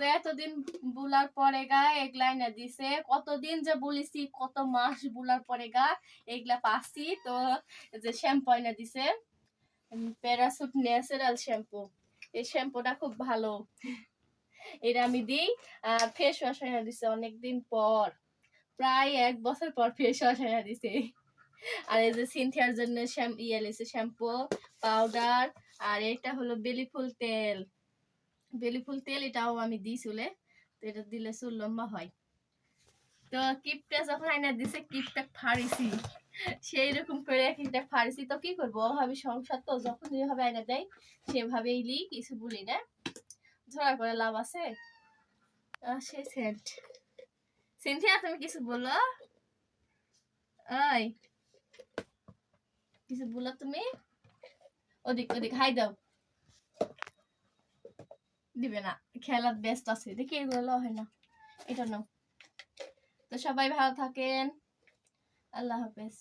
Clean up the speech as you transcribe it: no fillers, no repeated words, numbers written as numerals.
তো এতদিন বুলার পরে গা এগুলা এনে দিছে, কতদিন যে বলিছি, কত মাস বুলার পরে গা এগুলা পাচ্ছি। তো যে শ্যাম্পু এনে দিছে, প্যারাসুট ন্যাচারাল শ্যাম্পু। এই শ্যাম্পুটা খুব ভালো, এটা আমি দিই। আর ফেস ওয়াশ এনে দিছে অনেকদিন পর, প্রায় 1 বছর পর ফেস ওয়াশ এনে দিছে। আর এই যে সিনথিয়ার জন্য শ্যাম্পু, পাউডার, আর এটা হলো বেলি ফুল তেল। বেলি ফুল তেল এটাও আমি দিই চুলে, তো এটা দিলে চুল লম্বা হয়। তো কিপটা যখন আইনা দিছে, কিপটা ফাড়িছি, সেই রকম করে একটা ফাড়িছি। তো কি করবো, অভাবী সংসার তো, যখন যেভাবে আইনা দেয় সেভাবেই লি, কিছু বলি না, ঝগড়া করে লাভ আছে। সে সেন্ট। সিনথিয়া তুমি কিছু বলো, ওই কিছু বলো তুমি। ওদিক ওদিক হাই দাও, দিবে না, খেলার ব্যস্ত আছে, দেখি এগুলো হয় না, এটা নাও। তো সবাই ভালো থাকেন, আল্লাহ হাফেজ।